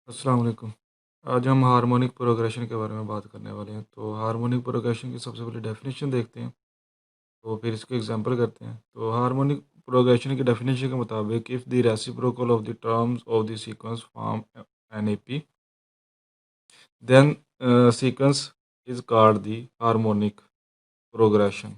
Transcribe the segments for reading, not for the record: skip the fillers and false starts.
अस्सलाम वालेकुम। आज हम हार्मोनिक प्रोग्रेशन के बारे में बात करने वाले हैं। तो हार्मोनिक प्रोग्रेशन की सबसे पहले डेफिनेशन देखते हैं, तो फिर इसको एग्जांपल करते हैं। तो हार्मोनिक प्रोग्रेशन की डेफिनेशन के मुताबिक if the reciprocal of the terms of the sequence form an AP then sequence is called the harmonic progression.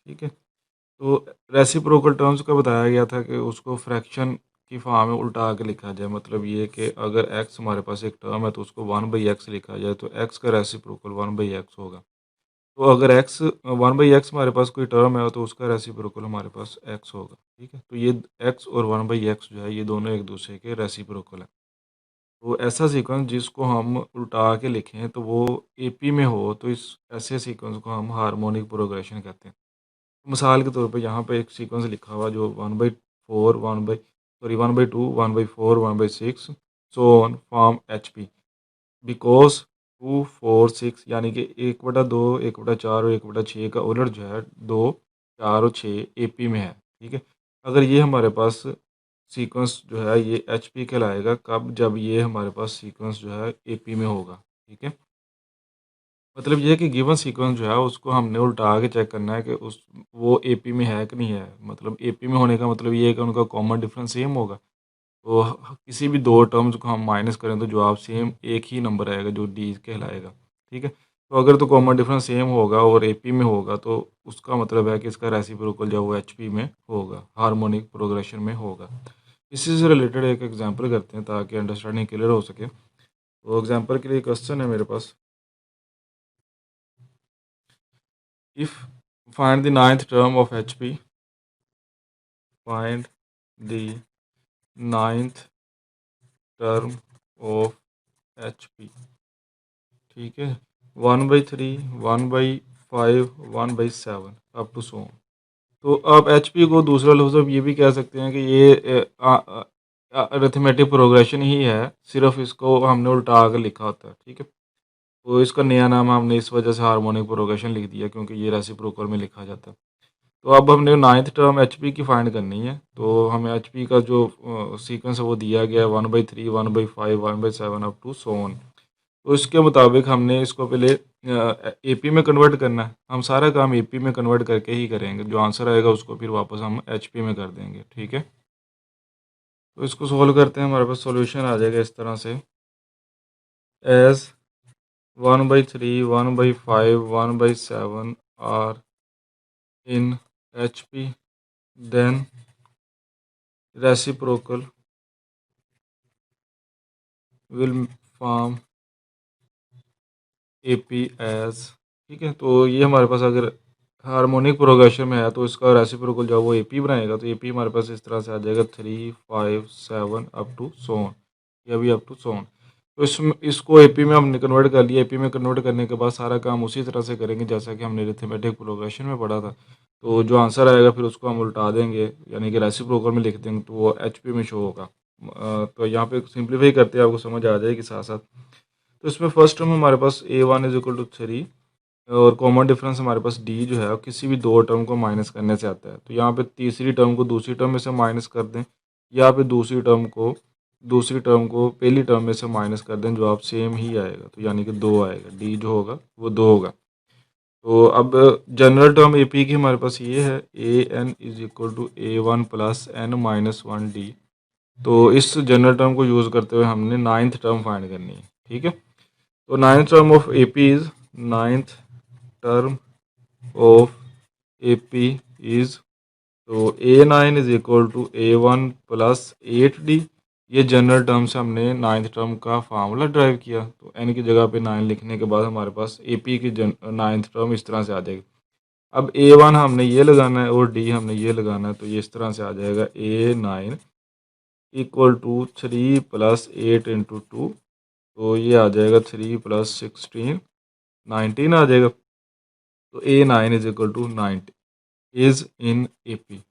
ठीक है। तो रेसिप्रोकल टर्म्स का बताया गया था कि उसको फ्रैक्शन की फॉर्म में उल्टा के लिखा जाए। मतलब ये कि अगर एक्स हमारे पास एक टर्म है तो उसको वन बाई एक्स लिखा जाए, तो एक्स का रेसिप्रोकल वन बाई एक्स होगा। तो अगर एक्स वन बाई एक्स हमारे पास कोई टर्म है तो उसका रेसिप्रोकल हमारे पास एक्स होगा। ठीक है। तो ये एक्स और वन बाई एक्स जो है ये दोनों एक दूसरे के रेसिप्रोकल है। तो ऐसा सीक्वेंस जिसको हम उल्टा के लिखें तो वो एपी में हो, तो इस ऐसे सीक्वेंस को हम हार्मोनिक प्रोग्रेशन कहते हैं। मिसाल के तौर पे यहाँ पे एक सीक्वेंस लिखा हुआ जो 1/4 1/टू 1/4 1/6 so on form H P because 2 4 6 यानी कि 1/2 1/4 और 1/6 का उलट जो है 2 4 और 6 ए पी में है। ठीक है। अगर ये हमारे पास सीक्वेंस जो है ये एच पी कहलाएगा कब, जब ये हमारे पास सीक्वेंस जो है ए पी में होगा। ठीक है। मतलब ये है कि गिवन सीक्वेंस जो है उसको हमने उल्टा के चेक करना है कि उस वो एपी में है कि नहीं है। मतलब एपी में होने का मतलब ये है कि उनका कॉमन डिफरेंस सेम होगा। तो किसी भी दो टर्म्स को हम माइनस करें तो जवाब सेम एक ही नंबर आएगा जो डी कहलाएगा। ठीक है। तो अगर तो कॉमन डिफरेंस सेम होगा और एपी में होगा तो उसका मतलब है कि इसका रेसिप्रोकल जो है वो एचपी में होगा, हार्मोनिक प्रोग्रेशन में होगा। इसी से रिलेटेड एक एग्जांपल करते हैं ताकि अंडरस्टैंडिंग क्लियर हो सके। तो एग्जांपल के लिए क्वेश्चन है मेरे पास, if find the ninth term of HP, find the ninth term of HP। ठीक है। 1/3 1/5 1/7 अप टू सो। तो आप एच पी को दूसरा लफ्ज़ आप ये भी कह सकते हैं कि ये अरिथमेटिक प्रोग्रेशन ही है, सिर्फ इसको हमने उल्टा कर लिखा होता है। ठीक है। तो इसका नया नाम हमने इस वजह से हार्मोनिक प्रोग्रेशन लिख दिया क्योंकि ये रेसिप्रोकल में लिखा जाता है। तो अब हमने नाइन्थ टर्म एचपी की फाइंड करनी है। तो हमें एचपी का जो सीक्वेंस है वो दिया गया है 1/3 1/5 1/7 अप टू सो ऑन। तो इसके मुताबिक हमने इसको पहले एपी में कन्वर्ट करना है। हम सारा काम एपी में कन्वर्ट करके ही करेंगे, जो आंसर आएगा उसको फिर वापस हम एचपी में कर देंगे। ठीक है। तो इसको सोल्व करते हैं, हमारे पास सॉल्यूशन आ जाएगा इस तरह से, as 1/3 1/5 1/7 are in HP then reciprocal will form AP as. ठीक है। तो ये हमारे पास अगर हार्मोनिक प्रोग्रेशन में है तो इसका रेसिप्रोकल जो है वो एपी बनाएगा। तो एपी हमारे पास इस तरह से आ जाएगा 3 5 7 अप टू सो ऑन, या भी अप टू सो ऑन। तो इसमें इसको एपी में हमने कन्वर्ट कर लिया। एपी में कन्वर्ट करने के बाद सारा काम उसी तरह से करेंगे जैसा कि हमने अरिथमेटिक प्रोग्रेशन में पढ़ा था। तो जो आंसर आएगा फिर उसको हम उल्टा देंगे, यानी कि रेसिप्रोकल में लिख देंगे तो वो एच पी में शो होगा। तो यहाँ पे सिंप्लीफाई करते हैं, आपको समझ आ जाएगी साथ साथ। तो इसमें फर्स्ट टर्म हमारे पास A1 = 3 और कॉमन डिफरेंस हमारे पास डी जो है किसी भी दो टर्म को माइनस करने से आता है। तो यहाँ पे तीसरी टर्म को दूसरी टर्म में से माइनस कर दें, या पे दूसरी टर्म को पहली टर्म में से माइनस कर दें, जवाब सेम ही आएगा। तो यानी कि 2 आएगा, डी जो होगा वो 2 होगा। तो अब जनरल टर्म ए पी की हमारे पास ये है, AN = A1 + N - 1 D। तो इस जनरल टर्म को यूज़ करते हुए हमने नाइन्थ टर्म फाइंड करनी है। ठीक है। तो ninth term of AP is ninth term of AP is, तो A9 = A1 + 8D। ये जनरल टर्म से हमने नाइन्थ टर्म का फार्मूला ड्राइव किया। तो एन की जगह पे 9 लिखने के बाद हमारे पास एपी की नाइन्थ टर्म इस तरह से आ जाएगी। अब A1 हमने ये लगाना है और डी हमने ये लगाना है, तो ये इस तरह से आ जाएगा A9 = 3 + 8 × 2। तो ये आ जाएगा 3 + 16 19 आ जाएगा। तो A9 = 90 इज़ इन AP।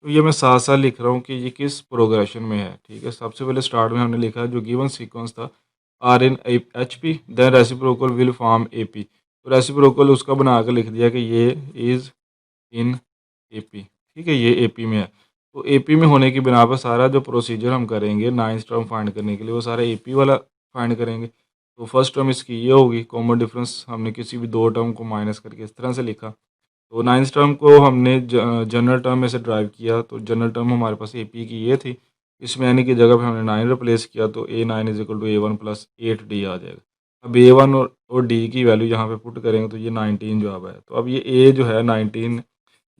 तो ये मैं साथ साथ लिख रहा हूँ कि ये किस प्रोग्रेशन में है। ठीक है। सबसे पहले स्टार्ट में हमने लिखा जो गिवन सीक्वेंस था are in H P then reciprocal will form A P. तो रेसिप्रोकल उसका बना कर लिख दिया कि ये इज़ इन ए पी। ठीक है। ये ए पी में है। तो एपी में होने की बिना पर सारा जो प्रोसीजर हम करेंगे नाइन्थ टर्म फाइंड करने के लिए वो सारा एपी वाला फाइंड करेंगे। तो फर्स्ट टर्म इसकी ये होगी, कॉमन डिफरेंस हमने किसी भी दो टर्म को माइनस करके इस तरह से लिखा। तो नाइन्थ टर्म को हमने जनरल टर्म में से ड्राइव किया, तो जनरल टर्म हमारे पास एपी की ये थी, इसमें यानी की जगह पे हमने 9 रिप्लेस किया, तो A9 is equal to A1 plus 8D आ जाएगा। अब A1 और D की वैल्यू यहाँ पे पुट करेंगे तो ये 19 जो अब है। तो अब ये A जो है 19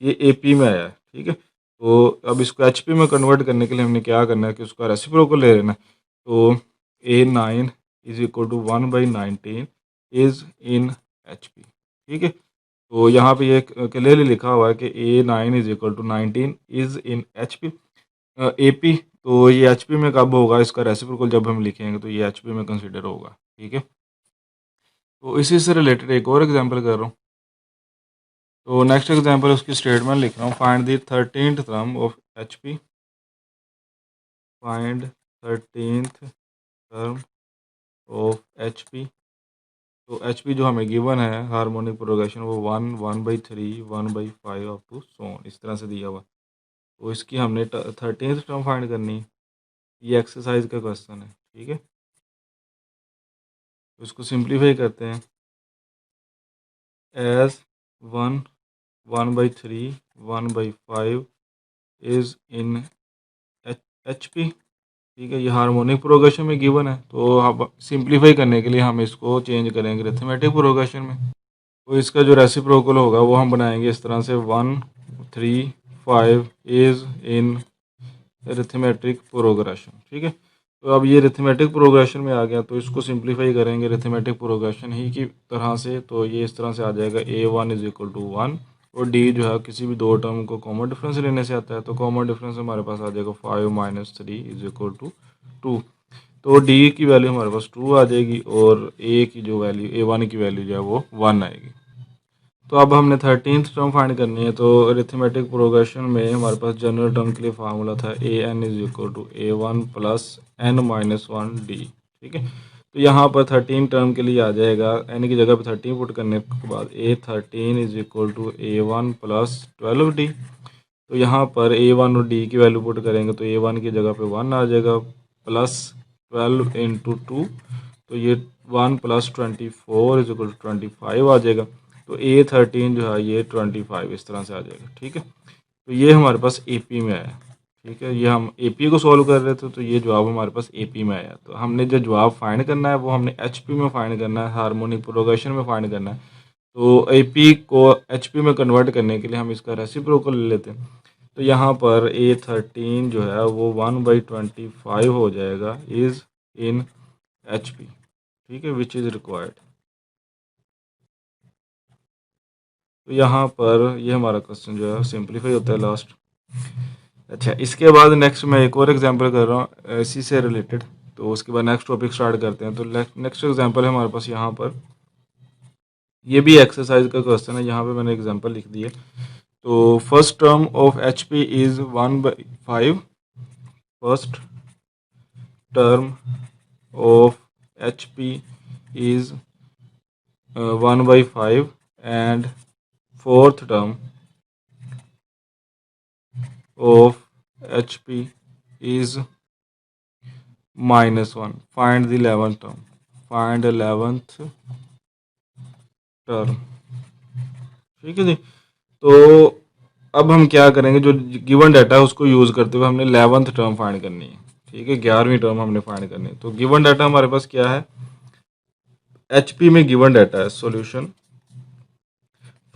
ये AP में आया है, ठीक है। तो अब इसको HP में कन्वर्ट करने के लिए हमने क्या करना है कि उसका रेसिप्रोकल ले लेना है। तो A9 is equal to 1/19 is in HP, ठीक है। तो यहाँ पे ये क्लियरली लिखा हुआ है कि A9 is equal to 19 is in HP AP। तो ये HP में कब होगा, इसका रेसिप्रोकल जब हम लिखेंगे तो ये HP में कंसिडर होगा, ठीक है। तो इसी से रिलेटेड एक और एग्जांपल कर रहा हूँ। तो नेक्स्ट एग्जांपल उसकी स्टेटमेंट लिख रहा हूँ, find the 13th term of HP, find 13th term of HP। तो HP जो हमें गिवन है हार्मोनिक प्रोग्रेशन वो 1/3 1/5 अप टू सो ऑन इस तरह से दिया हुआ। तो इसकी हमने 13th टर्म फाइंड करनी है, ये एक्सरसाइज का क्वेश्चन है, ठीक है। तो इसको सिंप्लीफाई करते हैं, एज 1/3 1/5 इज़ इन HP, ठीक है। ये हार्मोनिक प्रोग्रेशन में गिवन है, तो अब सिंप्लीफाई करने के लिए हम इसको चेंज करेंगे अरिथमेटिक प्रोग्रेशन में। तो इसका जो रेसिप्रोकल होगा वो हम बनाएंगे इस तरह से, 1 3 5 इज़ इन अरिथमेटिक प्रोग्रेशन, ठीक है। तो अब ये अरिथमेटिक प्रोग्रेशन में आ गया, तो इसको सिंप्लीफाई करेंगे अरिथमेटिक प्रोग्रेशन ही की तरह से। तो ये इस तरह से आ जाएगा, A1 इज इक्वल टू 1 और D जो है किसी भी दो टर्म को कॉमन डिफरेंस लेने से आता है। तो कॉमन डिफरेंस हमारे पास आ जाएगा 5 - 3 इज इक्वल टू 2। तो D की वैल्यू हमारे पास 2 आ जाएगी और A की जो वैल्यू A1 की वैल्यू जो है वो 1 आएगी। तो अब हमने 13th टर्म फाइंड करनी है। तो अरिथमेटिक प्रोग्रेशन में हमारे पास जनरल टर्म के लिए फार्मूला था AN is equal to A1 plus N-1D, ठीक है। तो यहाँ पर 13 टर्म के लिए आ जाएगा, N की जगह पर 13 पुट करने के बाद A13 is equal to A1 plus 12D। तो यहाँ पर A1 और D की वैल्यू पुट करेंगे तो A1 की जगह पे 1 आ जाएगा, प्लस 12 इंटू 2, तो ये 1 प्लस 24 इज इक्वल टू 25 आ जाएगा। तो A13 जो है ये 25 इस तरह से आ जाएगा, ठीक है। तो ये हमारे पास AP में आया, ठीक है। ये हम AP को सॉल्व कर रहे थे, तो ये जवाब हमारे पास AP में आया। तो हमने जो जवाब फाइंड करना है वो हमने HP में फाइंड करना है, हार्मोनिक प्रोग्रेशन में फाइंड करना है। तो AP को HP में कन्वर्ट करने के लिए हम इसका रेसिप्रोकल ले लेते हैं। तो यहाँ पर A13 जो है वो 1/25 हो जाएगा इज़ इन HP, ठीक है, विच इज़ रिक्वायर्ड। तो यहाँ पर ये हमारा क्वेश्चन जो है सिंप्लीफाई होता है लास्ट। अच्छा, इसके बाद नेक्स्ट मैं एक और एग्जांपल कर रहा हूँ इसी से रिलेटेड। तो उसके बाद नेक्स्ट टॉपिक स्टार्ट करते हैं। तो नेक्स्ट एग्जांपल है हमारे पास यहाँ पर, ये भी एक्सरसाइज का क्वेश्चन है, यहाँ पे मैंने एग्जांपल लिख दिया। तो first term of HP is 1/5, first term of HP is 1/5 and fourth term of HP is -1. Find the 11th term. Find 11th term, ठीक है जी। तो अब हम क्या करेंगे, जो गिवन डाटा है उसको यूज़ करते हुए हमने 11th टर्म फाइंड करनी है, ठीक है। 11वीं टर्म हमने फाइंड करनी है। तो गिवन डाटा हमारे पास क्या है, HP में गिवन डाटा है solution,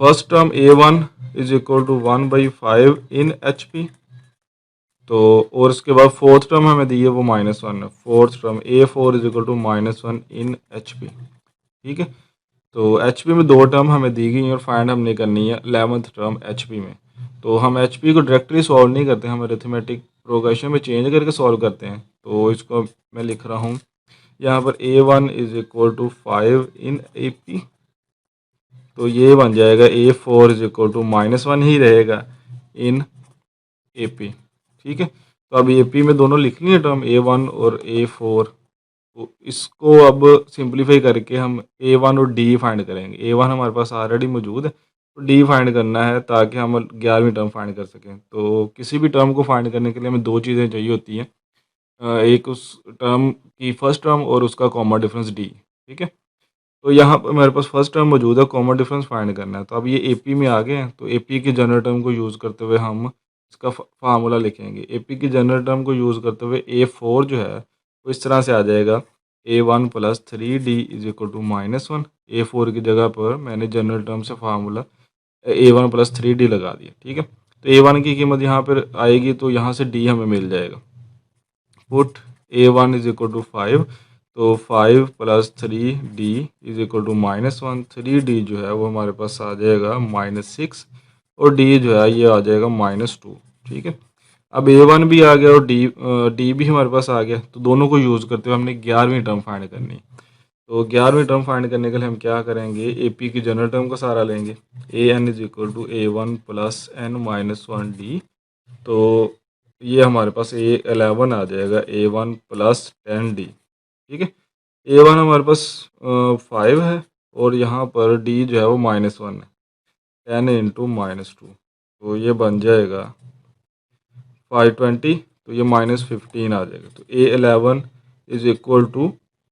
first term A1 is equal to 1/5 in HP। तो और उसके बाद फोर्थ टर्म हमें दी है वो -1 है, fourth term A4 is equal to -1 in HP, ठीक है। तो HP में दो टर्म हमें दी गई और फाइंड हमने करनी है 11th टर्म HP में। तो हम HP को डायरेक्टली सॉल्व नहीं करते, हम अरिथमेटिक प्रोग्रेशन में चेंज करके सॉल्व करते हैं। तो इसको मैं लिख रहा हूँ यहाँ पर A1 is equal to 5 in AP। तो ये बन जाएगा A4 इज इक्वल टू -1 ही रहेगा इन AP, ठीक है। तो अब AP में दोनों लिख लिए टर्म A1 और A4। तो इसको अब सिंप्लीफाई करके हम A1 और D फाइंड करेंगे। A1 हमारे पास ऑलरेडी मौजूद है, डी फाइंड करना है ताकि हम 11वीं टर्म फाइंड कर सकें। तो किसी भी टर्म को फाइंड करने के लिए हमें दो चीज़ें चाहिए होती हैं, एक उस टर्म की फर्स्ट टर्म और उसका कॉमन डिफरेंस डी। ठीक है, तो यहाँ पर मेरे पास फर्स्ट टर्म मौजूद है, कॉमन डिफरेंस फाइंड करना है। तो अब ये एपी में आ गए हैं, तो एपी की जनरल टर्म को यूज़ करते हुए हम इसका फार्मूला लिखेंगे। एपी की जनरल टर्म को यूज़ करते हुए A4 जो है वो इस तरह से आ जाएगा, A1 plus 3D is equal to -1। A4 की जगह पर मैंने जनरल टर्म से फार्मूला A1 प्लस 3D लगा दिया। ठीक है, तो A1 की कीमत यहाँ पर आएगी, तो यहाँ से D हमें मिल जाएगा। Put A1 is equal to 5, तो 5 plus 3D is equal to -1। 3D जो है वो हमारे पास आ जाएगा -6 और D जो है ये आ जाएगा -2। ठीक है, अब A1 भी आ गया और D भी हमारे पास आ गया, तो दोनों को यूज़ करते हुए हमने 11वीं टर्म फाइंड करनी। तो 11वीं टर्म फाइंड करने के लिए हम क्या करेंगे, AP की जनरल टर्म का सहारा लेंगे। AN is equal to A1 plus N-1D, तो ये हमारे पास A11 आ जाएगा, A1 प्लस 10D। ठीक है, A1 हमारे पास 5 है और यहाँ पर D जो है वो -1 है, 10 इंटू -2, तो ये बन जाएगा 520, तो ये -15 आ जाएगा। तो A11 is equal to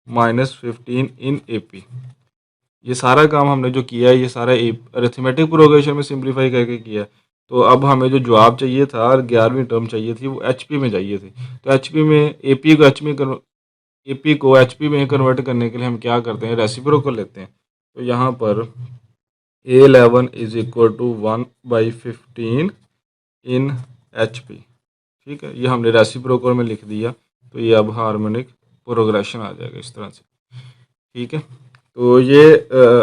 -15 in AP। ये सारा काम हमने जो किया है ये सारा अरिथमेटिक प्रोग्रेशन में सिंप्लीफाई करके किया है। तो अब हमें जो जवाब चाहिए था, 11वीं टर्म चाहिए थी, वो HP में चाहिए थी। तो HP में AP को HP में कन्वर्ट करने के लिए हम क्या करते हैं, रेसिप्रोकल लेते हैं। तो यहाँ पर A11 is equal to 1/15 in HP। ठीक है, ये हमने रेसिप्रोकल में लिख दिया, तो ये अब हार्मोनिक प्रोग्रेशन आ जाएगा इस तरह से। ठीक है, तो ये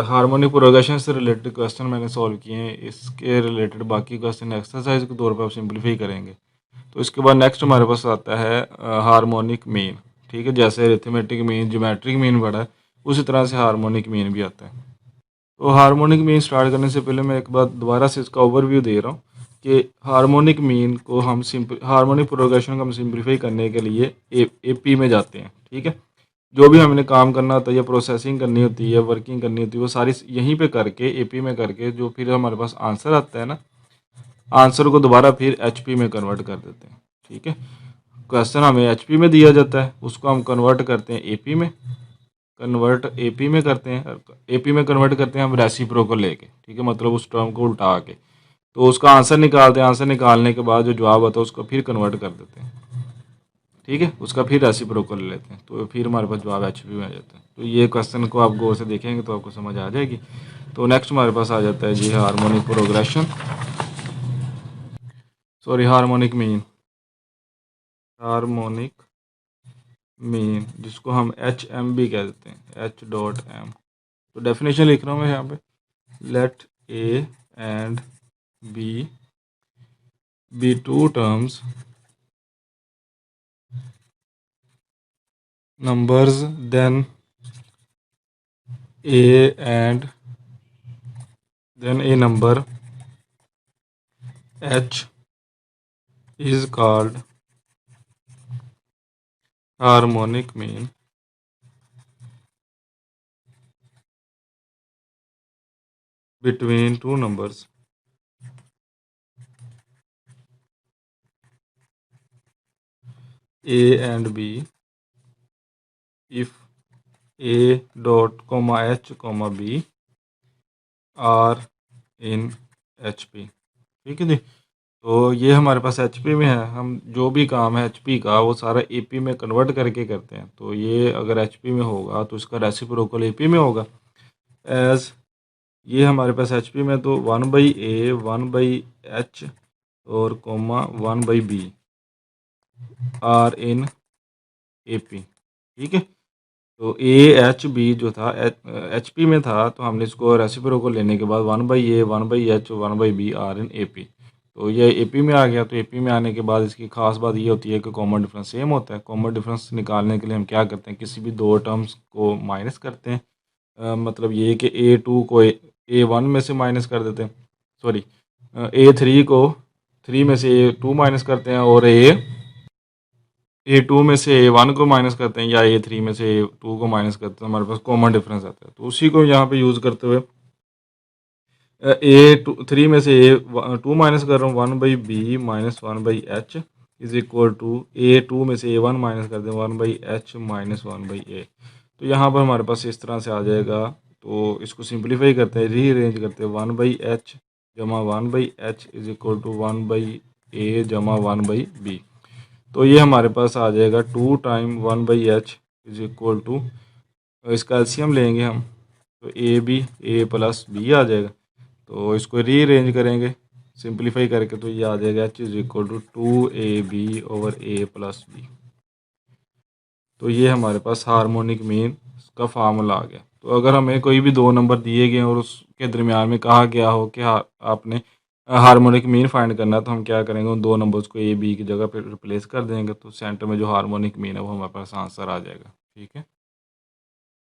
हार्मोनिक प्रोग्रेशन से रिलेटेड क्वेश्चन मैंने सॉल्व किए हैं। इसके रिलेटेड बाकी क्वेश्चन एक्सरसाइज के तौर पर आप सिंप्लीफाई करेंगे। तो इसके बाद नेक्स्ट हमारे पास आता है हार्मोनिक मीन। ठीक है, जैसे अरिथमेटिक मीन, ज्योमेट्रिक मीन पढ़ा है, उसी तरह से हार्मोनिक मीन भी आता है। तो हार्मोनिक मीन स्टार्ट करने से पहले मैं एक बात दोबारा से इसका ओवरव्यू दे रहा हूँ कि हार्मोनिक मीन को हम हार्मोनिक प्रोग्रेशन को हम सिंप्लीफाई करने के लिए AP में जाते हैं। ठीक है, जो भी हमने काम करना होता है या प्रोसेसिंग करनी होती है, वर्किंग करनी होती है, वो सारी यहीं पे करके AP में करके जो फिर हमारे पास आंसर आता है ना, आंसर को दोबारा फिर HP में कन्वर्ट कर देते हैं। ठीक है, क्वेश्चन हमें HP में दिया जाता है, उसको हम कन्वर्ट करते हैं AP में, AP में करते हैं, AP में कन्वर्ट करते हैं हम रेसिप्रोकल लेके। ठीक है, मतलब उस टर्म को उल्टा के, तो उसका आंसर निकालते हैं। आंसर निकालने के बाद जो जवाब आता है उसको फिर कन्वर्ट कर देते हैं। ठीक है, उसका फिर रेसिप्रोकल ले लेते हैं, तो फिर हमारे पास जवाब HP में आ जाता है। तो ये क्वेश्चन को आप गौर से देखेंगे तो आपको समझ आ जाएगी। तो नेक्स्ट हमारे पास आ जाता है जी harmonic progression, sorry harmonic mean. Harmonic mean जिसको हम HM भी कह देते हैं, H.M। तो डेफिनेशन लिख रहा हूँ मैं यहाँ पे, let A and B be two terms, numbers, then A and then a number H is called harmonic mean between two numbers A and B if A dot comma H comma B are in HP। ठीक है जी, तो ये हमारे पास HP में है। हम जो भी काम है HP का वो सारा AP में कन्वर्ट करके करते हैं। तो ये अगर HP में होगा तो इसका रेसिप्रोकल AP में होगा। एज ये हमारे पास HP में तो 1/A 1/H और coma 1/B are in AP। ठीक है, तो AHB जो था HP में था, तो हमने इसको रेसिप्रोकल लेने के बाद 1/A 1/H 1/B are in AP, तो ये AP में आ गया। तो AP में आने के बाद इसकी खास बात ये होती है कि कॉमन डिफरेंस सेम होता है। कॉमन डिफरेंस निकालने के लिए हम क्या करते हैं, किसी भी दो टर्म्स को माइनस करते हैं। मतलब ये कि A2 को A1 में से माइनस कर देते हैं, सॉरी A3 को 3 में से A2 माइनस करते हैं, और A2 में से A1 को माइनस करते हैं, या A3 में से A2 को माइनस करते हैं। हमारे पास कॉमन डिफरेंस आता है, तो उसी को यहाँ पे यूज़ करते हुए ए टू 3 में से ए 2 माइनस कर रहा हूँ, 1/b minus 1/h is equal to A 2 में से ए 1 माइनस कर दें 1/h माइनस 1/a। तो यहाँ पर हमारे पास इस तरह से आ जाएगा। तो इसको सिंप्लीफाई करते हैं, रीअरेंज करते हैं, 1/h जमा 1/h is equal to 1/a जमा 1/b। तो ये हमारे पास आ जाएगा 2 time 1/h is equal to, इसका एलसीएम लेंगे हम तो ए प्लस बी आ जाएगा। तो इसको रीअरेंज करेंगे सिंप्लीफाई करके, तो ये आ जाएगा H is equal to 2ab over A plus B. तो ये हमारे पास हार्मोनिक मीन का फार्मूला आ गया। तो अगर हमें कोई भी दो नंबर दिए गए और उसके दरमियान में कहा गया हो कि आपने हार्मोनिक मीन फाइंड करना है, तो हम क्या करेंगे, उन दो नंबर्स को ए बी की जगह पर रिप्लेस कर देंगे, तो सेंटर में जो हार्मोनिक मीन है वो हमारे पास आंसर आ जाएगा। ठीक है,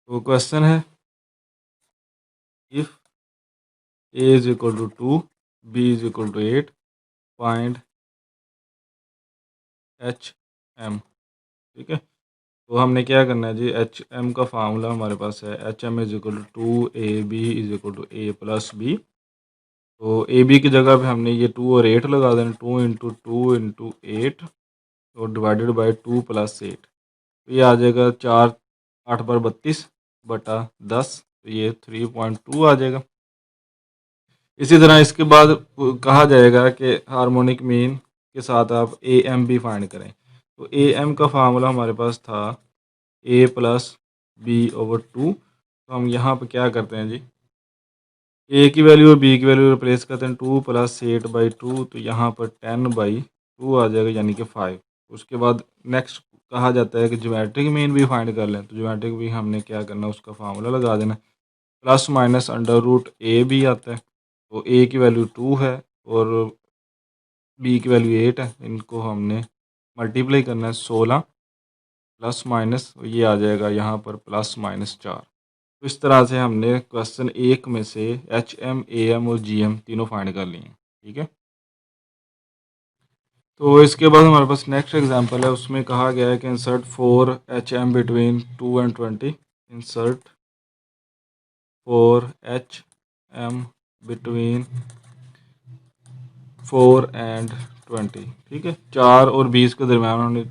तो क्वेश्चन है if a is equal to 2, b is equal to 8, find H M. ठीक है, तो हमने क्या करना है जी, एच एम का फार्मूला हमारे पास है H M is equal to 2ab is equal to A plus B. तो ए बी की जगह पे हमने ये 2 और 8 लगा देना, 2 इंटू 8 और डिवाइडेड बाई 2 प्लस 8। तो ये आ जाएगा 4 8 बार 32 बटा 10, तो ये 3.2 आ जाएगा। इसी तरह इसके बाद कहा जाएगा कि हार्मोनिक मीन के साथ आप ए एम भी फाइंड करें। तो ए एम का फार्मूला हमारे पास था ए प्लस बी ओवर 2। तो हम यहाँ पर क्या करते हैं जी, ए की वैल्यू और बी की वैल्यू रिप्लेस करते हैं, 2 प्लस 8/2, तो यहाँ पर 10/2 आ जाएगा, यानी कि 5। उसके बाद नेक्स्ट कहा जाता है कि ज्योमेट्रिक मीन भी फाइंड कर लें। तो ज्योमेट्रिक भी हमने क्या करना है, उसका फार्मूला लगा देना, प्लस माइनस अंडर रूट ए भी आता है। तो ए की वैल्यू 2 है और बी की वैल्यू 8 है, इनको हमने मल्टीप्लाई करना है 16 प्लस माइनस, ये आ जाएगा यहाँ पर प्लस माइनस 4। तो इस तरह से हमने क्वेश्चन 1 में से एच एम ए एम और जी एम तीनों फाइंड कर लिए हैं। ठीक है, तो इसके बाद हमारे पास नेक्स्ट एग्जांपल है, उसमें कहा गया है कि insert 4 H M between 2 and 20। Insert 4 H M between 4 and 20। ठीक है, 4 और 20 के दरम्यान हमने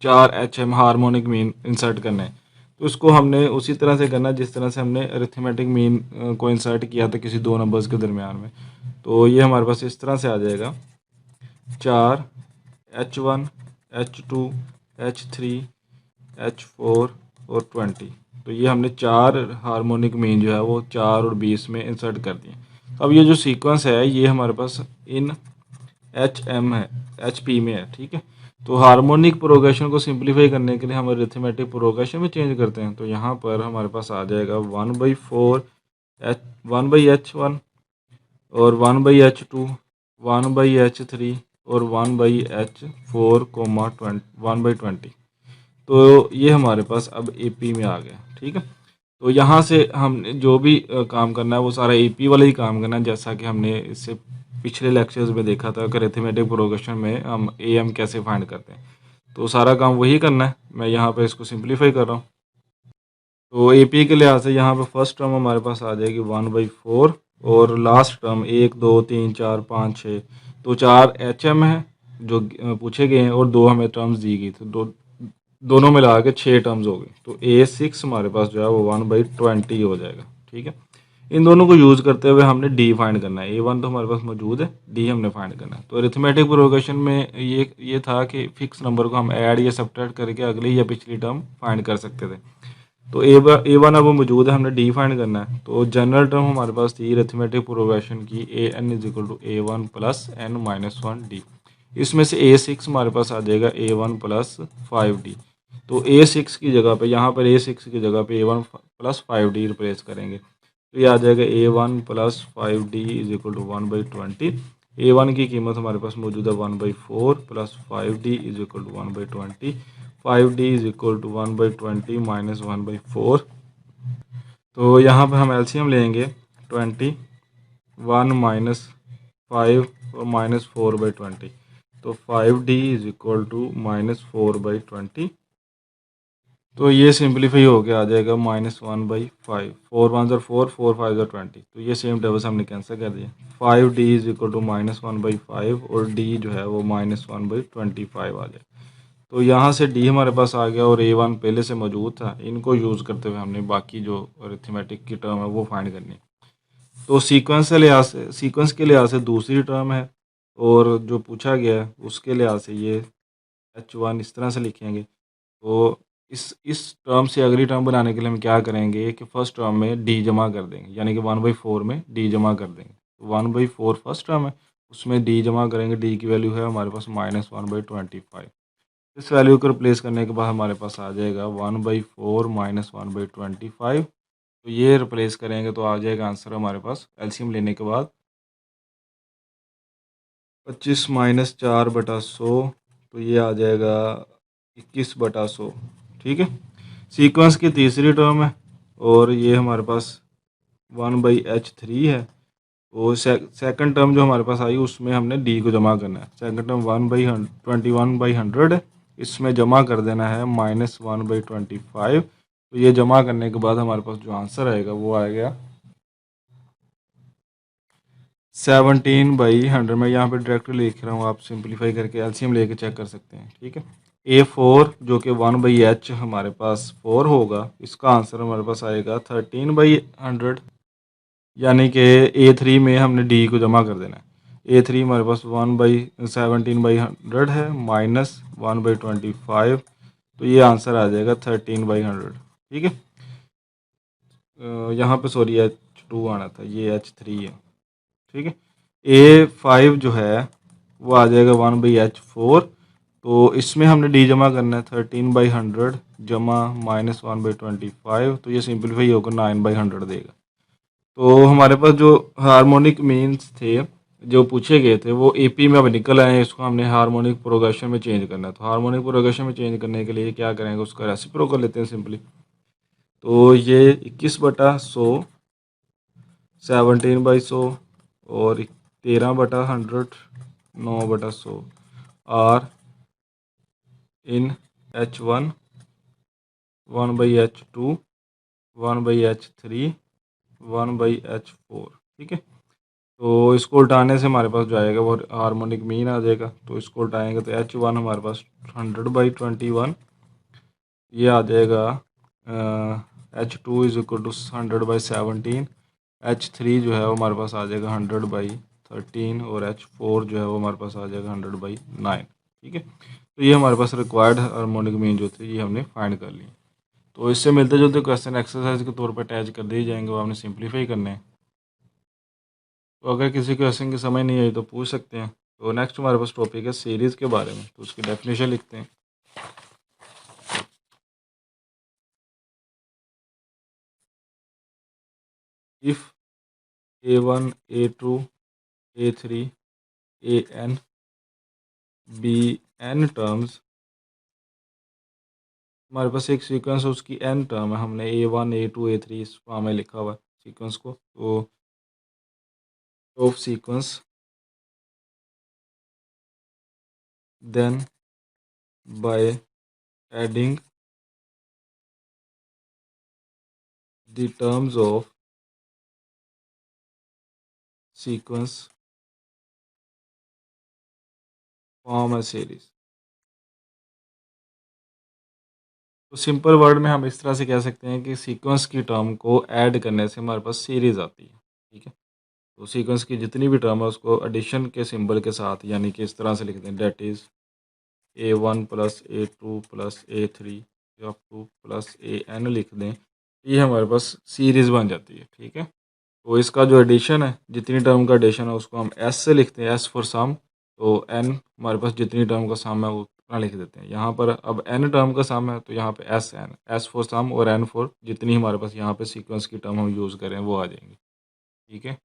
4 H M harmonic mean insert करना है। तो उसको हमने उसी तरह से करना है जिस तरह से हमने अरिथमेटिक मीन को इंसर्ट किया था किसी दो नंबर्स के दरम्यान में। तो ये हमारे पास इस तरह से आ जाएगा, 4 H1 H2 H3 H4 और 20। तो ये हमने 4 हार्मोनिक मीन जो है वो 4 और 20 में इंसर्ट कर दिए। अब ये जो सीक्वेंस है ये हमारे पास इन एच एम है, एच पी में है। ठीक है, तो हार्मोनिक प्रोग्रेशन को सिंप्लीफाई करने के लिए हम अरिथमेटिक प्रोग्रेशन में चेंज करते हैं। तो यहाँ पर हमारे पास आ जाएगा 1/4 एच 1/h1 और 1/h2 1/h3 और 1/h4 कोमा 1/20। तो ये हमारे पास अब एपी में आ गया। ठीक है, तो यहाँ से हमने जो भी काम करना है वो सारा एपी वाला ही काम करना है, जैसा कि हमने इससे पिछले लेक्चर्स में देखा था कि अरिथमेटिक प्रोग्रेशन में हम ए एम कैसे फाइंड करते हैं। तो सारा काम वही करना है, मैं यहाँ पे इसको सिंप्लीफाई कर रहा हूँ। तो एपी के लिहाज से यहाँ पे फर्स्ट टर्म हमारे पास आ जाएगी 1/4 और लास्ट टर्म 1 2 3 4 5 6, तो 4 एच एम है जो पूछे गए हैं और 2 हमें टर्म्स दी गई, तो दोनों मिला के 6 टर्म्स हो गए। तो A6 हमारे पास जो है वो 1/20 हो जाएगा। ठीक है, इन दोनों को यूज़ करते हुए हमने डी फाइंड करना है। A1 तो हमारे पास मौजूद है, डी हमने फाइंड करना है। तो अरिथमेटिक प्रोग्रेशन में ये था कि फिक्स नंबर को हम ऐड या सब्ट्रैक्ट करके अगली या पिछली टर्म फाइंड कर सकते थे। तो A1 अब मौजूद है, हमने डी फाइंड करना है। तो जनरल टर्म हमारे पास थी अरिथमेटिक प्रोग्रेशन की AN is equal to A1 plus N-1D। इसमें से A6 हमारे पास आ जाएगा A1 प्लस 5D। तो A6 की जगह पे, यहाँ पर A6 की जगह पे A1 प्लस 5D रिप्लेस करेंगे, तो ये आ जाएगा A1 plus 5D is equal to 1/20। A1 की कीमत हमारे पास मौजूद है 1/4 plus 5D is equal to 1/20। 5D is equal to 1/20 minus 1/4। तो यहाँ पर हम एलसीएम लेंगे 20, 1 माइनस 5 और माइनस 4/20। तो 5D is equal to minus 4/20। तो ये सिंप्लीफाई हो गया आ जाएगा -1/5। 4 1 ज़र 4, 4 5 ज़र 20। तो ये सेम टेबल से हमने कैंसिल कर दिया। 5d इज इक्वल टू -1/5 और d जो है वो -1/25 आ जाए। तो यहाँ से d हमारे पास आ गया और a1 पहले से मौजूद था। इनको यूज़ करते हुए हमने बाकी जो अरिथमेटिक की टर्म है वो फाइंड करनी। तो सीक्वेंस के लिहाज से दूसरी टर्म है और जो पूछा गया है उसके लिहाज से ये h1 इस तरह से लिखेंगे। तो इस टर्म से अगली टर्म बनाने के लिए हम क्या करेंगे कि फर्स्ट टर्म में डी जमा कर देंगे, यानी कि 1/4 में डी जमा कर देंगे। तो 1/4 फर्स्ट टर्म है, उसमें डी जमा करेंगे। डी की वैल्यू है हमारे पास -1/25। इस वैल्यू को रिप्लेस करने के बाद हमारे पास आ जाएगा 1/4 -1/25। तो ये रिप्लेस करेंगे तो आ जाएगा आंसर हमारे पास एलसीएम लेने के बाद 25 - 4/100। तो ये आ जाएगा 21/100। ठीक है। सीक्वेंस की तीसरी टर्म है और ये हमारे पास 1/h3 है। और सेकंड टर्म जो हमारे पास आई उसमें हमने डी को जमा करना है। सेकंड टर्म 1/21/100 है, इसमें जमा कर देना है -1/25। तो ये जमा करने के बाद हमारे पास जो आंसर आएगा वो आएगा 17/100। मैं यहाँ पे डायरेक्ट लिख रहा हूँ, आप सिंपलीफाई करके एलसीएम लेके चेक कर सकते हैं। ठीक है। A4 जो कि 1/h हमारे पास 4 होगा, इसका आंसर हमारे पास आएगा 13/100। यानी कि A3 में हमने डी को जमा कर देना है। A3 हमारे पास 1/17/100 है -1/25। तो ये आंसर आ जाएगा 13/100। ठीक है। यहाँ पे सॉरी H2 आना था, ये H3 है। ठीक है। A5 जो है वो आ जाएगा 1/h4। तो इसमें हमने डी जमा करना है 13/100 जमा -1/25। तो ये सिंपलीफाई होकर 9/100 देगा। तो हमारे पास जो हार्मोनिक मीन्स थे जो पूछे गए थे वो एपी में अब निकल आए हैं। इसको हमने हार्मोनिक प्रोग्रेशन में चेंज करना है। तो हार्मोनिक प्रोग्रेशन में चेंज करने के लिए क्या करेंगे, उसका रेसिप्रोकल लेते हैं सिंपली। तो ये 21/100, 17/100 और 13/100, 9/100 are in H1, 1/h2, 1/h3, 1/h4। ठीक है। तो इसको उल्टाने से हमारे पास जो आएगा वो हार्मोनिक मीन आ जाएगा। तो इसको उल्टाएंगे तो H1 हमारे पास 100/21। ये आ जाएगा H2 is equal to 100/17। H3 जो है वो हमारे पास आ जाएगा 100/13 और H4 जो है वो हमारे पास आ जाएगा 100/9। ठीक है। तो ये हमारे पास रिक्वायर्ड हार्मोनिक मीन जो थे ये हमने फाइंड कर ली। तो इससे मिलते जुलते क्वेश्चन एक्सरसाइज के तौर पर अटैच कर दिए जाएंगे, वो आपने सिंप्लीफाई करने हैं। तो अगर किसी क्वेश्चन की समझ नहीं आई तो पूछ सकते हैं। तो नेक्स्ट हमारे पास टॉपिक है सीरीज़ के बारे में। तो उसकी डेफिनेशन लिखते हैं। If A1 A2 A3 AN be n terms, हमारे पास एक सीक्वेंस है उसकी n टर्म है। हमने A1 A2 A3 इस फॉर्म में लिखा हुआ है सीक्वेंस को। तो of sequence then by adding the terms of sequence form a series. तो सिंपल वर्ड में हम इस तरह से कह सकते हैं कि सीक्वेंस की टर्म को ऐड करने से हमारे पास सीरीज आती है। ठीक है। तो सीक्वेंस की जितनी भी टर्म है उसको एडिशन के सिंबल के साथ, यानी कि इस तरह से लिखते हैं, that is A1 plus A2 plus A3 up two plus AN लिख दें। ये हमारे पास सीरीज़ बन जाती है। ठीक है। तो इसका जो एडिशन है, जितनी टर्म का एडिशन है उसको हम S से लिखते हैं, S फॉर सम। तो N हमारे पास जितनी टर्म का सम है वो उतना लिख देते हैं। यहाँ पर अब N टर्म का सम है तो यहाँ पे SN, S फॉर सम और N फॉर जितनी हमारे पास यहाँ पे सीक्वेंस की टर्म हम यूज़ करें वो आ जाएंगी। ठीक है।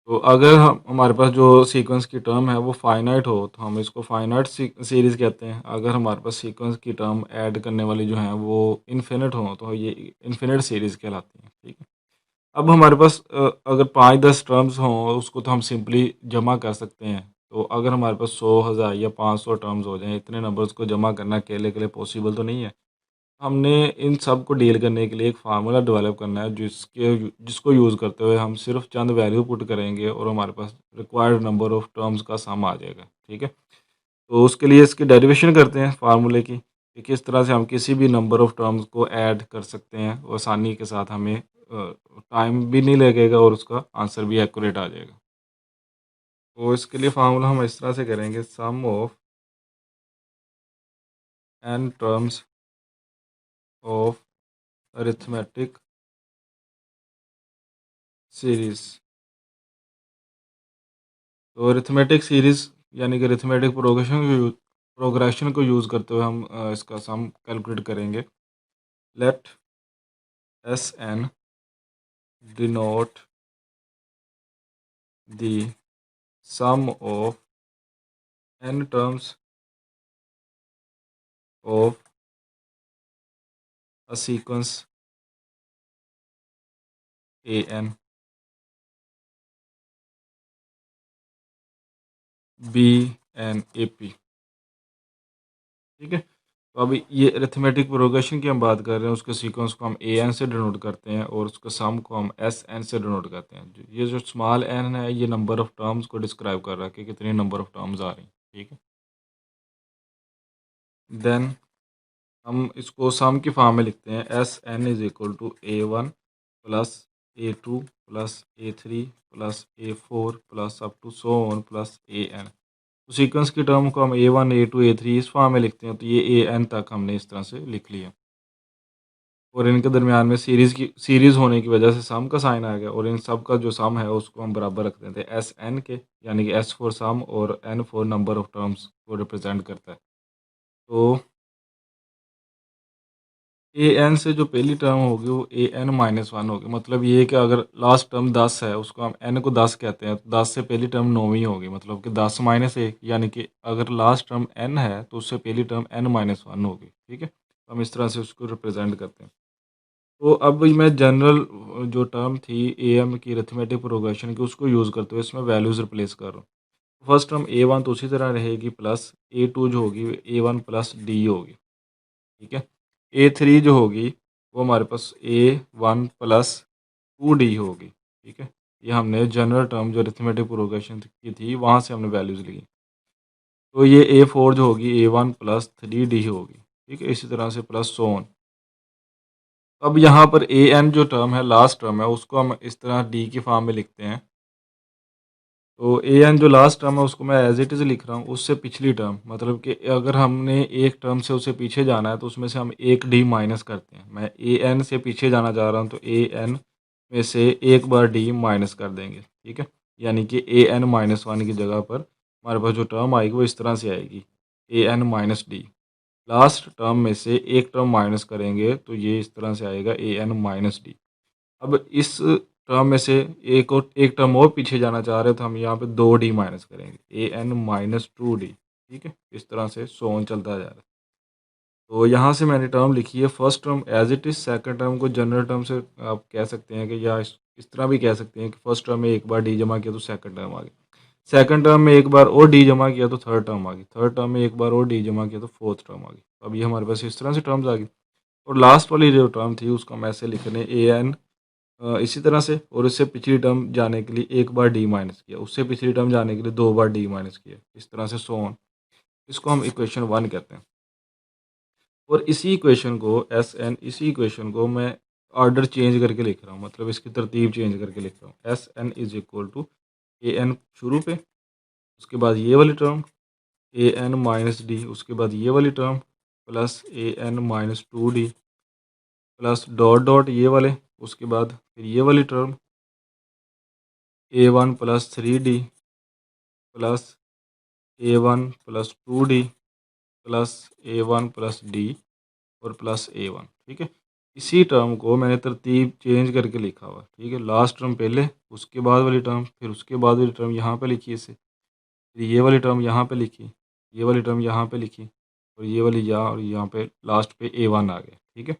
तो अगर हम हमारे पास जो सीक्वेंस की टर्म है वो फाइनाइट हो तो हम इसको फाइनाइट सीरीज़ कहते हैं। अगर हमारे पास सीक्वेंस की टर्म ऐड करने वाली जो हैं वो इन्फिनिट हो तो ये इन्फिनिट सीरीज़ कहलाती हैं। ठीक है। अब हमारे पास अगर 5-10 टर्म्स हों उसको तो हम सिंपली जमा कर सकते हैं। तो अगर हमारे पास 100, 1000 या 500 टर्म्स हो जाएं, इतने नंबर्स को जमा करना अकेले के लिए पॉसिबल तो नहीं है। हमने इन सब को डील करने के लिए एक फार्मूला डेवलप करना है जिसको यूज़ करते हुए हम सिर्फ चंद वैल्यू पुट करेंगे और हमारे पास रिक्वायर्ड नंबर ऑफ टर्म्स का सम आ जाएगा। ठीक है, तो उसके लिए इसकी डेरिवेशन करते हैं फार्मूले की कि किस तरह से हम किसी भी नंबर ऑफ टर्म्स को ऐड कर सकते हैं और आसानी के साथ हमें टाइम भी नहीं लगेगा और उसका आंसर भी एक्यूरेट आ जाएगा। तो इसके लिए फार्मूला हम इस तरह से करेंगे, sum of n terms of arithmetic series. तो अरिथमेटिक सीरीज यानी कि अरिथमेटिक प्रोग्रेशन को यूज़ करते हुए हम इसका सम कैलकुलेट करेंगे। Let S N denote the sum of n terms of a sequence an b n a p। ठीक है, तो अभी ये अरिथमेटिक प्रोग्रेशन की हम बात कर रहे हैं, उसके सीक्वेंस को हम ए एन से डिनोट करते हैं और उसके सम को हम एस एन से डिनोट करते हैं। ये जो स्मॉल एन है ये नंबर ऑफ टर्म्स को डिस्क्राइब कर रहा है कि कितने नंबर ऑफ टर्म्स आ रही हैं। ठीक है, देन हम इसको सम की फॉर्म में लिखते हैं, S N is equal to A one plus A two plus A three plus A four plus up to so on plus A N. तो सीक्वेंस की टर्म को हम A one A two A three इस form में लिखते हैं, तो ये ए एन तक हमने इस तरह से लिख लिया और इनके दरमियान में सीरीज़ होने की वजह से सम का साइन आ गया और इन सब का जो सम है उसको हम बराबर रख देते हैं एस एन के, यानी कि एस फॉर सम और N for number of terms को रिप्रेजेंट करता है। तो ए एन से जो पहली टर्म होगी वो ए एन माइनस वन होगी, मतलब ये कि अगर लास्ट टर्म 10 है उसको हम एन को 10 कहते हैं, तो 10 से पहली टर्म 9 ही होगी, मतलब कि 10 माइनस एक, यानी कि अगर लास्ट टर्म एन है तो उससे पहली टर्म एन माइनस वन होगी। ठीक है, तो हम इस तरह से उसको रिप्रेजेंट करते हैं। तो अब मैं जनरल जो टर्म थी ए एम की अरिथमेटिक प्रोग्रेशन की उसको यूज़ करते हुए इसमें वैल्यूज़ रिप्लेस कर रहा हूँ। फर्स्ट टर्म ए वन तो उसी तरह रहेगी, प्लस ए टू जो होगी ए वन प्लस डी होगी। ठीक है, ए थ्री जो होगी वो हमारे पास ए वन प्लस टू डी होगी। ठीक है, ये हमने जनरल टर्म जो अरिथमेटिक प्रोग्रेशन की थी वहाँ से हमने वैल्यूज़ ली। तो ये ए फोर जो होगी ए वन प्लस थ्री डी होगी। ठीक है, इसी तरह से प्लस सो ऑन। अब यहाँ पर ए एन जो टर्म है लास्ट टर्म है उसको हम इस तरह डी की फॉर्म में लिखते हैं। तो ए एन जो लास्ट टर्म है उसको मैं एज इट इज़ लिख रहा हूँ, उससे पिछली टर्म, मतलब कि अगर हमने एक टर्म से उससे पीछे जाना है तो उसमें से हम एक डी माइनस करते हैं। मैं ए एन से पीछे जाना चाह रहा हूँ तो ए एन में से एक बार डी माइनस कर देंगे। ठीक है, यानी कि ए एन माइनस वन की जगह पर हमारे पास जो टर्म आएगी वो इस तरह से आएगी, A N minus D. Last term में से एक टर्म माइनस करेंगे तो ये इस तरह से आएगा ए एन माइनस डी। अब इस टर्म में से एक टर्म और पीछे जाना चाह रहे हैं तो हम यहाँ पे दो डी माइनस करेंगे, ए एन माइनस टू डी। ठीक है, इस तरह से सो ऑन चलता जा रहा है। तो यहाँ से मैंने टर्म लिखी है, first term as it is, second term को जनरल टर्म से आप कह सकते हैं कि या इस तरह भी कह सकते हैं कि फर्स्ट टर्म में एक बार डी जमा किया तो सेकंड टर्म आ गई, सेकंड टर्म में एक बार और डी जमा किया तो थर्ड टर्म आ गई, थर्ड टर्म में एक बार और डी जमा किया तो फोर्थ टर्म आ गई। तो अब ये हमारे पास इस तरह से टर्म्स आ गई और लास्ट वाली जो टर्म थी उसको हम ऐसे लिख रहे हैं ए एन इसी तरह से, और इससे पिछली टर्म जाने के लिए एक बार डी माइनस किया, उससे पिछली टर्म जाने के लिए दो बार डी माइनस किया, इस तरह से सो ऑन। इसको हम इक्वेशन वन कहते हैं और इसी इक्वेशन को एस एन, इसी इक्वेशन को मैं ऑर्डर चेंज करके लिख रहा हूँ, मतलब इसकी तरतीब चेंज करके लिख रहा हूँ। S N is equal to A N शुरू पे, उसके बाद ये वाली term A N minus D, उसके बाद ये वाली term plus A N minus two D plus dot dot ये वाले, उसके बाद फिर ये वाली term A one plus three D plus A one plus two D plus A one plus D और प्लस ए वन। ठीक है, इसी टर्म को मैंने तरतीब चेंज करके लिखा हुआ। ठीक है, लास्ट टर्म पहले, उसके बाद वाली टर्म, फिर उसके बाद वाली टर्म यहाँ पे लिखी इसे, फिर ये वाली टर्म यहाँ पे लिखी, ये वाली टर्म यहाँ पे लिखी और ये वाली यहाँ, और यहाँ पे लास्ट पे ए वन आ गया। ठीक है,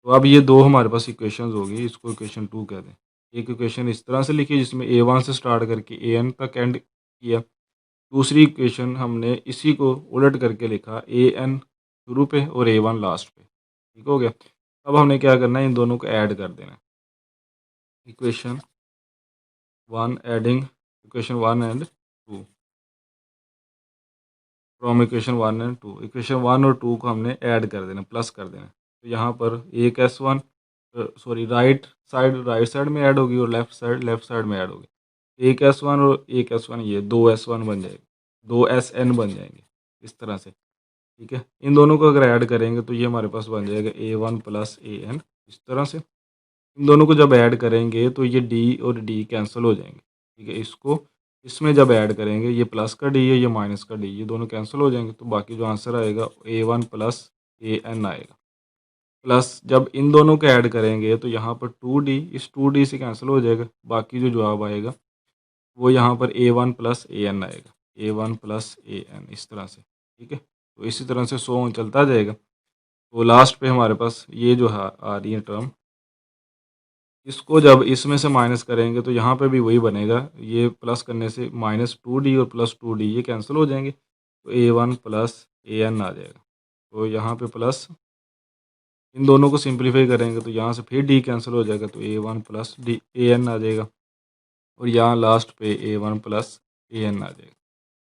तो अब ये दो हमारे पास इक्वेशंस होगी, इसको इक्वेशन टू कहते हैं। एक इक्वेशन इस तरह से लिखी जिसमें ए वन से स्टार्ट करके ए एन तक एंड किया, दूसरी इक्वेशन हमने इसी को उलट करके लिखा, ए एन शुरू पे और ए वन लास्ट पे। ठीक हो गया। अब हमने क्या करना है, इन दोनों को ऐड कर देना है। Equation 1 adding equation 1 and 2 from equation 1 and 2, equation 1 और 2 को हमने ऐड कर देना, प्लस कर देना। तो यहाँ पर एक S1 सॉरी राइट साइड में ऐड होगी और लेफ्ट साइड में ऐड होगी। एक S1 और एक S1, ये दो S1 बन जाएगी, दो SN बन जाएंगे इस तरह से। ठीक है, इन दोनों को अगर ऐड करेंगे तो ये हमारे पास बन जाएगा A1 प्लस AN इस तरह से। इन दोनों को जब ऐड करेंगे तो ये D और D कैंसिल हो जाएंगे। ठीक है, इसको इसमें जब ऐड करेंगे, ये प्लस का D है, ये माइनस का D, ये दोनों कैंसिल हो जाएंगे। तो बाकी जो आंसर आएगा A1 प्लस AN आएगा। प्लस जब इन दोनों को ऐड करेंगे तो यहाँ पर 2D इस 2D से कैंसिल हो जाएगा। बाकी जो जवाब आएगा वो यहाँ पर A1 प्लस AN आएगा, A1 प्लस AN इस तरह से। ठीक है, तो इसी तरह से सो ऑन चलता जाएगा। तो लास्ट पे हमारे पास ये जो है आ रही है टर्म, इसको जब इसमें से माइनस करेंगे तो यहाँ पे भी वही बनेगा। ये प्लस करने से -2D और +2D ये कैंसिल हो जाएंगे, तो A1 प्लस AN आ जाएगा। तो यहाँ पे प्लस इन दोनों को सिंप्लीफाई करेंगे तो यहाँ से फिर D कैंसिल हो जाएगा, तो A1 प्लस AN आ जाएगा। और यहाँ लास्ट पे A1 प्लस AN आ जाएगा।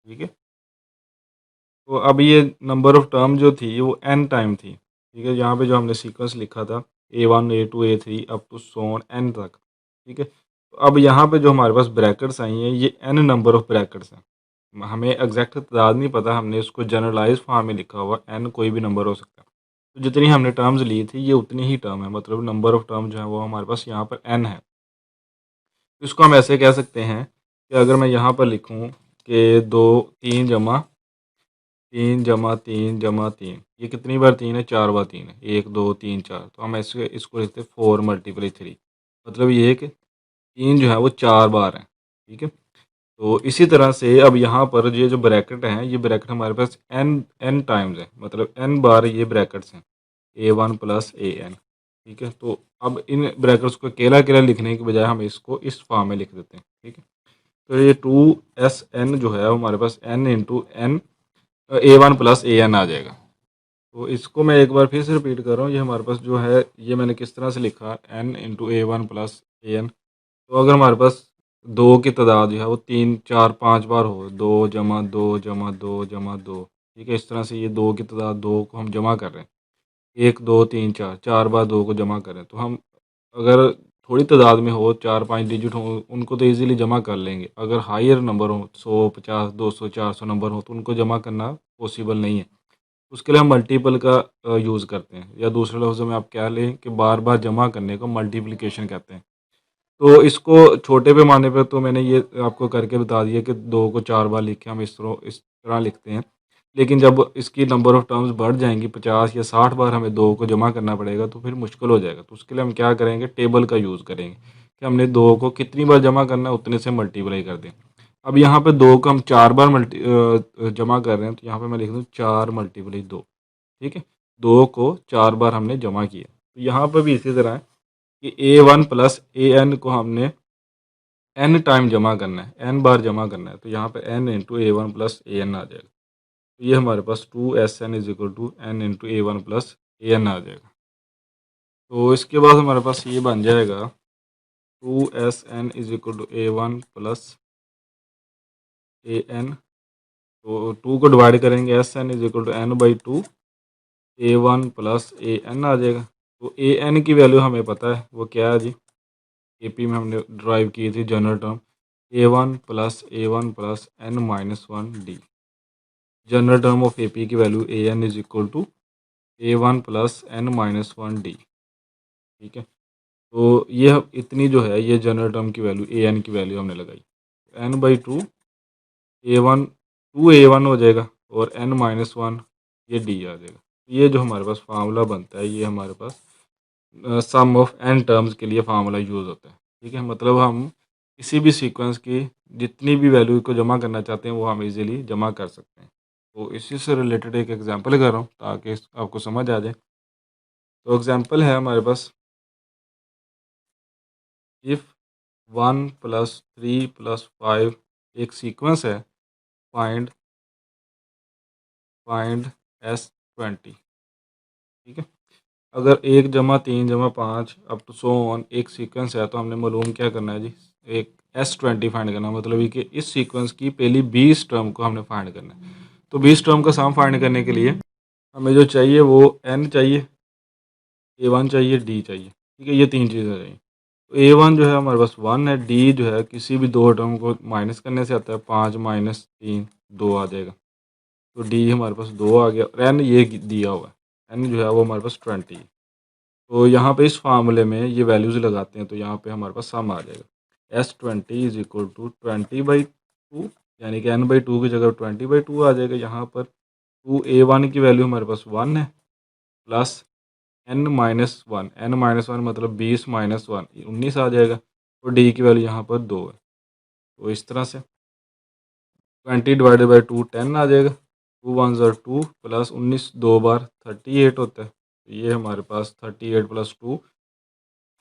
ठीक है, तो अब ये नंबर ऑफ टर्म जो थी वो n टाइम थी। ठीक है, यहाँ पे जो हमने सीक्वेंस लिखा था A1 A2 A3 up to so on n तक। ठीक है, तो अब यहाँ पे जो हमारे पास ब्रैकेट्स आई हैं, ये n नंबर ऑफ ब्रैकेट्स हैं। हमें एग्जैक्ट तादाद नहीं पता, हमने इसको जनरलाइज फॉर्म में लिखा हुआ, n कोई भी नंबर हो सकता है। तो जितनी हमने टर्म्स ली थी ये उतनी ही टर्म है, मतलब नंबर ऑफ टर्म जो है वो हमारे पास यहाँ पर n है। तो इसको हम ऐसे कह सकते हैं कि अगर मैं यहाँ पर लिखूँ कि 3 जमा 3 ये कितनी बार 3 है, 4 बार 3 है, 1 2 3 4। तो हम ऐसे इसको लिखते हैं 4 × 3, मतलब ये है कि 3 जो है वो 4 बार है। ठीक है, तो इसी तरह से अब यहाँ पर ये जो ब्रैकेट हैं, ये ब्रैकेट हमारे पास n टाइम्स है, मतलब n बार ये ब्रैकेट्स हैं A1 प्लस AN। ठीक है, तो अब इन ब्रैकेट्स को अकेला अकेला लिखने के बजाय हम इसको इस फॉर्म में लिख देते हैं। ठीक है, तो ये 2SN जो है हमारे पास n into n A1 plus AN आ जाएगा। तो इसको मैं एक बार फिर से रिपीट कर रहा हूँ, ये हमारे पास जो है ये मैंने किस तरह से लिखा, n into A1 plus AN। तो अगर हमारे पास दो की तादाद जो है वो 3 4 5 बार हो, 2 जमा 2 जमा 2 जमा 2। ठीक है, इस तरह से ये दो की तादाद, दो को हम जमा कर रहे हैं, 1 2 3 4 4 बार दो को जमा करें, तो हम अगर थोड़ी तादाद में हो, 4 5 डिजिट हो, उनको तो इजीली जमा कर लेंगे। अगर हायर नंबर हो, 100 50 200 400 नंबर हो, तो उनको जमा करना पॉसिबल नहीं है। उसके लिए हम मल्टीपल का यूज़ करते हैं, या दूसरे लफ्ज़ों में आप कह लें कि बार बार जमा करने को मल्टीप्लिकेशन कहते हैं। तो इसको छोटे पैमाने पे तो मैंने ये आपको करके बता दिया कि 2 को 4 बार लिखें, हम इस तरह लिखते हैं। लेकिन जब इसकी नंबर ऑफ़ टर्म्स बढ़ जाएँगी, 50 या 60 बार हमें 2 को जमा करना पड़ेगा, तो फिर मुश्किल हो जाएगा। तो उसके लिए हम क्या करेंगे, टेबल का यूज़ करेंगे कि हमने 2 को कितनी बार जमा करना है उतने से मल्टीप्लाई कर दें। अब यहाँ पे 2 को हम 4 बार जमा कर रहे हैं, तो यहाँ पे मैं लिख दूँ 4 × 2। ठीक है, 2 को 4 बार हमने जमा किया। तो यहाँ पर भी इसी तरह है कि A1 प्लस AN को हमने n टाइम जमा करना है, n बार जमा करना है। तो यहाँ पे n into A1 plus AN आ जाएगा। तो ये हमारे पास 2SN is equal to n into A1 plus AN आ जाएगा। तो इसके बाद हमारे पास ये बन जाएगा 2SN is equal to A1 plus AN। तो 2 को डिवाइड करेंगे, SN is equal to n/2, A1 plus AN आ जाएगा। तो AN की वैल्यू हमें पता है, वो क्या है जी, AP में हमने ड्राइव की थी general term, A1 plus n-1D। General term of AP की value AN is equal to A1 plus n-1D। ठीक है, तो ये इतनी जो है ये जनरल टर्म की वैल्यू, AN की वैल्यू हमने लगाई। n/2 A1 2A1 हो जाएगा और n-1 ये D आ जाएगा। ये जो हमारे पास फार्मूला बनता है, ये हमारे पास सम ऑफ n टर्म्स के लिए फार्मूला यूज़ होता है। ठीक है, मतलब हम किसी भी सीक्वेंस की जितनी भी वैल्यू को जमा करना चाहते हैं वो हम इजीली जमा कर सकते हैं। तो इसी से रिलेटेड एक एग्जांपल कर रहा हूँ ताकि आपको समझ आ जाए। तो एग्जांपल है हमारे पास, इफ़ 1 + 3 + 5 एक सीक्वेंस है, फाइंड फाइंड S20। ठीक है, अगर 1 जमा 3 जमा 5 अप टू सो ऑन एक सीक्वेंस है, तो हमने मालूम क्या करना है जी, एक S20 फाइंड करना है। मतलब ये कि इस सीक्वेंस की पहली 20 टर्म को हमने फाइंड करना है। तो 20 टर्म का सम फाइंड करने के लिए हमें जो चाहिए वो n चाहिए, a1 चाहिए, d चाहिए। ठीक है, ये 3 चीज़ें चाहिए। तो a1 जो है हमारे पास 1 है, d जो है किसी भी 2 टर्म को माइनस करने से आता है, 5 माइनस 3 2 आ जाएगा। तो d हमारे पास 2 आ गया, और n ये दिया हुआ है, n जो है वो हमारे पास 20 है। तो यहाँ पे इस फार्मूले में ये वैल्यूज़ लगाते हैं, तो यहाँ पे हमारे पास सम आ जाएगा, S20 इज इक्वल टू 20/2, यानी कि n/2 की जगह 20/2 आ जाएगा। यहाँ पर 2a1 की वैल्यू हमारे पास 1 है, प्लस n-1, n-1 मतलब 20 माइनस 1 19 आ जाएगा, और d की वैल्यू यहाँ पर 2 है। तो इस तरह से 20/2 10 आ जाएगा, 2 1 ज़ा 2 प्लस 19 2 बार 38 होता है। तो ये हमारे पास 38 प्लस 2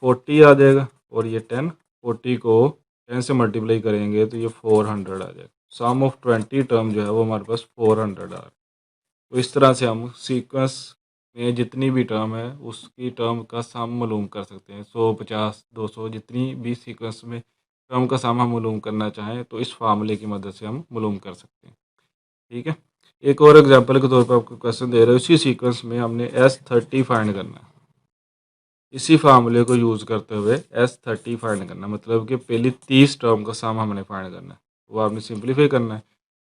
40 आ जाएगा, और ये 10 40 को 10 से मल्टीप्लाई करेंगे तो ये 400 आ जाएगा। सम ऑफ 20 टर्म जो है वो हमारे पास 400 आ रहा है। तो इस तरह से हम सीक्वेंस में जितनी भी टर्म है उसकी टर्म का सम मालूम कर सकते हैं। 100 50 200 जितनी भी सीक्वेंस में टर्म का सम हम मालूम करना चाहें तो इस फार्मूले की मदद से हम मालूम कर सकते हैं। ठीक है, एक और एग्जांपल के तौर पर आपको क्वेश्चन दे रहे हैं, उसी सीक्वेंस में हमने S30 फाइंड करना है। इसी फार्मूले को यूज़ करते हुए S30 फाइंड करना, मतलब कि पहली 30 टर्म का सम हमने फाइंड करना है, वो आपने सिंप्लीफाई करना है।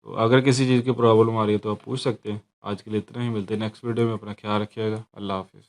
तो अगर किसी चीज़ की प्रॉब्लम आ रही है तो आप पूछ सकते हैं। आज के लिए इतना ही, मिलते हैं नेक्स्ट वीडियो में। अपना ख्याल रखिएगा। अल्लाह हाफिज़।